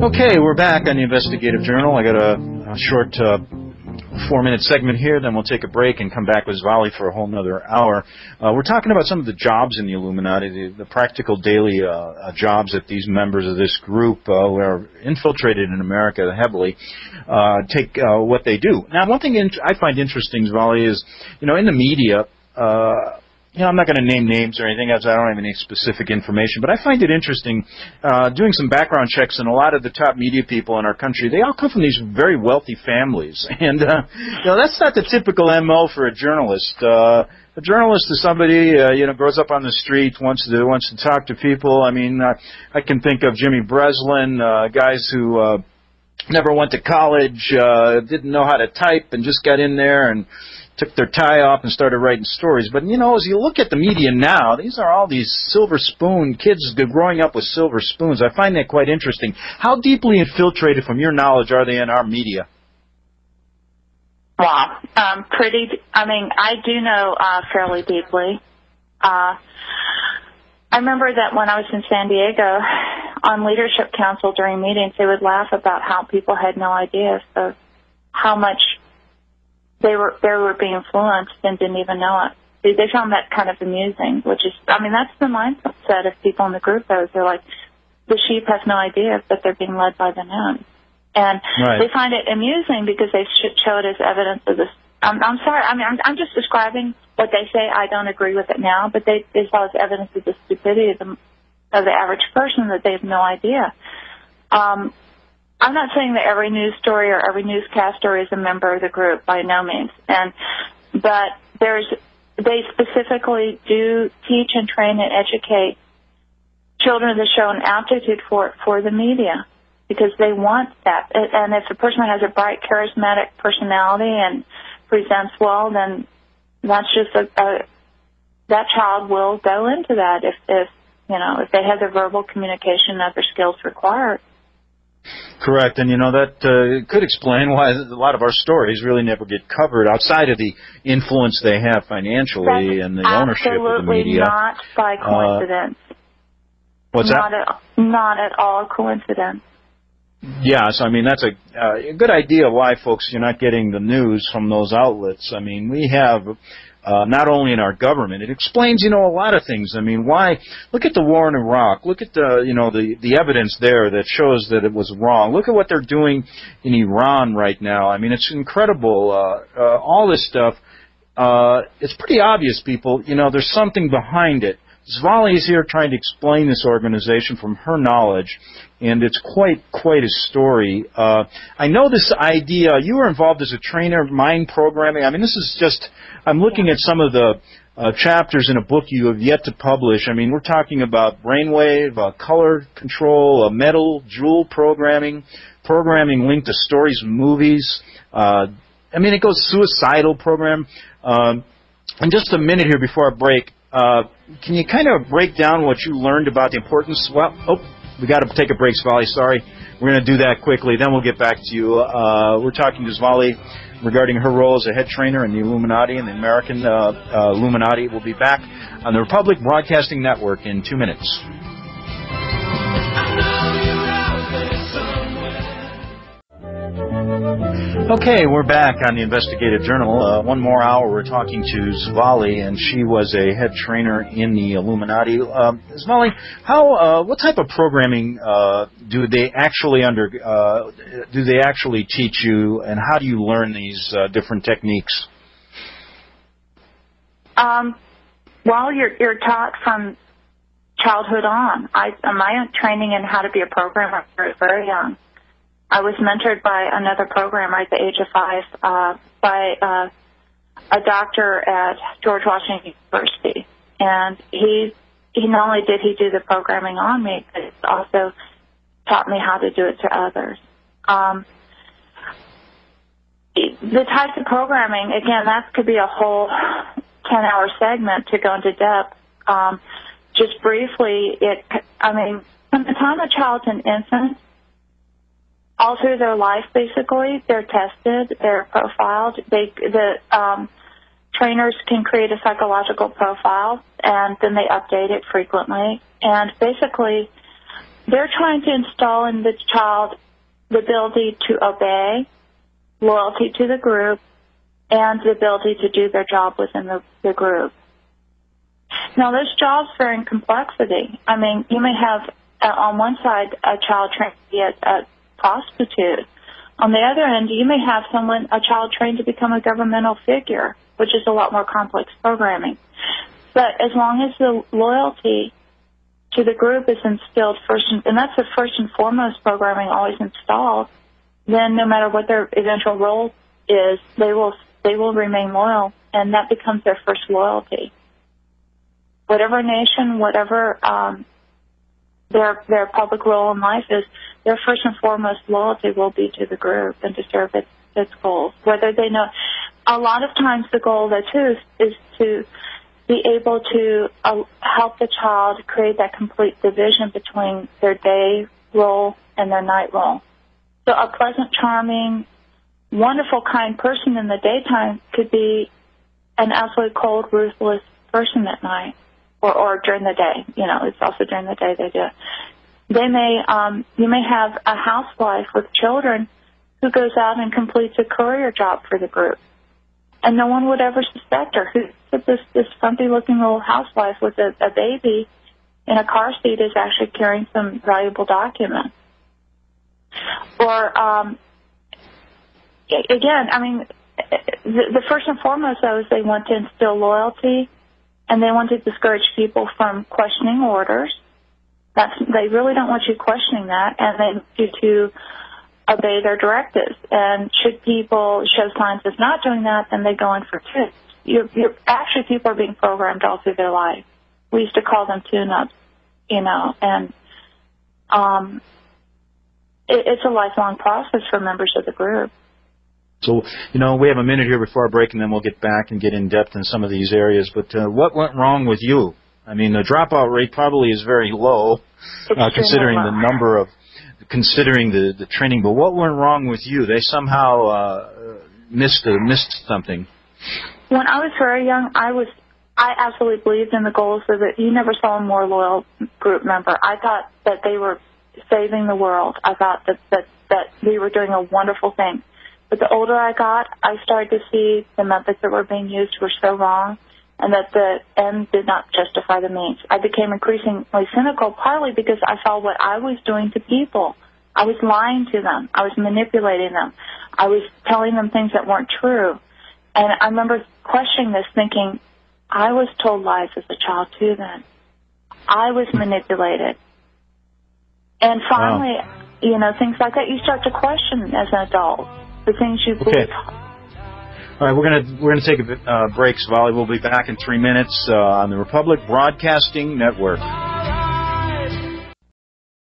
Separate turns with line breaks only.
Okay, we're back on the Investigative Journal. I got a short 4-minute segment here, then we'll take a break and come back with Svali for a whole nother hour. We're talking about some of the jobs in the Illuminati, the practical daily jobs that these members of this group who are infiltrated in America heavily take what they do. Now, one thing I find interesting, Svali, is, in the media, I'm not going to name names or anything else. I don't have any specific information, but I find it interesting doing some background checks, and a lot of the top media people in our country, they all come from these very wealthy families, and that's not the typical MO for a journalist. A journalist is somebody grows up on the street, wants to talk to people. I mean, I can think of Jimmy Breslin, guys who never went to college, didn't know how to type, and just got in there and took their tie off and started writing stories. But, as you look at the media now, these are all these silver spoon kids growing up with silver spoons. I find that quite interesting. How deeply infiltrated, from your knowledge, are they in our media?
Wow. I do know fairly deeply. I remember that when I was in San Diego on Leadership Council during meetings, they would laugh about how people had no idea of how much they were being influenced and didn't even know it. They found that kind of amusing, which is, that's the mindset of people in the group. They're like, the sheep has no idea that they're being led by the nun. And
right.
They find it amusing because they show it as evidence of this. I'm sorry, I'm just describing what they say. I don't agree with it now, but they saw it as evidence of the stupidity of the average person, that they have no idea. I'm not saying that every news story or every newscast story is a member of the group, by no means. But they specifically do teach and train and educate children that show an aptitude for the media, because they want that. And if a person has a bright, charismatic personality and presents well, then that's just that child will go into that if they have the verbal communication and other skills required.
Correct, and that could explain why a lot of our stories really never get covered outside of the influence they have financially and the ownership of the media.
Absolutely not by coincidence.
What's that?
Not at all coincidence.
Yeah, so that's a good idea why, folks, you're not getting the news from those outlets. We have not only in our government, it explains, a lot of things. Why? Look at the war in Iraq. Look at the evidence there that shows that it was wrong. Look at what they're doing in Iran right now. It's incredible. All this stuff. It's pretty obvious, people. There's something behind it. Svali is here trying to explain this organization from her knowledge, and it's quite a story. I know this idea. You were involved as a trainer, mind programming. This is just. I'm looking at some of the chapters in a book you have yet to publish. We're talking about brainwave, color control, metal, jewel programming linked to stories and movies. It goes suicidal program. In just a minute here before our break, can you kind of break down what you learned about the importance? We got to take a break, Svali. Sorry. We're going to do that quickly. Then we'll get back to you. We're talking to Svali regarding her role as a head trainer in the Illuminati and the American Illuminati. We'll be back on the Republic Broadcasting Network in 2 minutes. Okay, we're back on the Investigative Journal. One more hour, we're talking to Svali, and she was a head trainer in the Illuminati. Svali, what type of programming do they actually teach you, and how do you learn these different techniques?
You're taught from childhood on. My training in how to be a programmer was very young. I was mentored by another programmer at the age of 5 by a doctor at George Washington University. And he not only did he do the programming on me, but he also taught me how to do it to others. The types of programming, again, that could be a whole 10-hour segment to go into depth. Just briefly, from the time a child's an infant, all through their life, basically, they're tested, they're profiled. The trainers can create a psychological profile, and then they update it frequently. And basically, they're trying to install in the child the ability to obey, loyalty to the group, and the ability to do their job within the group. Now, those jobs vary in complexity. I mean, you may have, on one side, a child trained to be a prostitute. On the other end, you may have a child trained to become a governmental figure, which is a lot more complex programming. But as long as the loyalty to the group is instilled first, and that's the first and foremost programming always installed, then no matter what their eventual role is, they will remain loyal, and that becomes their first loyalty. Whatever nation, whatever their public role in life is, their first and foremost loyalty will be to the group and to serve its goals. Whether they know, a lot of times the goal there too is to be able to help the child create that complete division between their day role and their night role. So a pleasant, charming, wonderful, kind person in the daytime could be an absolutely cold, ruthless person at night or during the day. You know, it's also during the day they do it. They may, you may have a housewife with children who goes out and completes a courier job for the group, and no one would ever suspect her. This frumpy-looking little housewife with a baby in a car seat is actually carrying some valuable documents. Or, again, I mean, the first and foremost, though, is they want to instill loyalty, and they want to discourage people from questioning orders. They really don't want you questioning that, and they want you to obey their directives. And should people show signs of not doing that, then they go in for tips. Actually, people are being programmed all through their life. We used to call them tune-ups, you know, and it's a lifelong process for members of the group.
So, you know, we have a minute here before our break, and then we'll get back and get in depth in some of these areas. But what went wrong with you? I mean, the dropout rate probably is very low, considering the number of, considering the training. But what went wrong with you? They somehow missed something.
When I was very young, I absolutely believed in the goals of it. You never saw a more loyal group member. I thought that they were saving the world. I thought that we were doing a wonderful thing. But the older I got, I started to see the methods that were being used were so wrong, and that the end did not justify the means. I became increasingly cynical, partly because I saw what I was doing to people. I was lying to them. I was manipulating them. I was telling them things that weren't true. And I remember questioning this, thinking, I was told lies as a child too then. I was manipulated. And finally, you know, things like that, you start to question as an adult the things you believe.
All right, we're gonna take a break, Svali. We'll be back in 3 minutes on the Republic Broadcasting Network.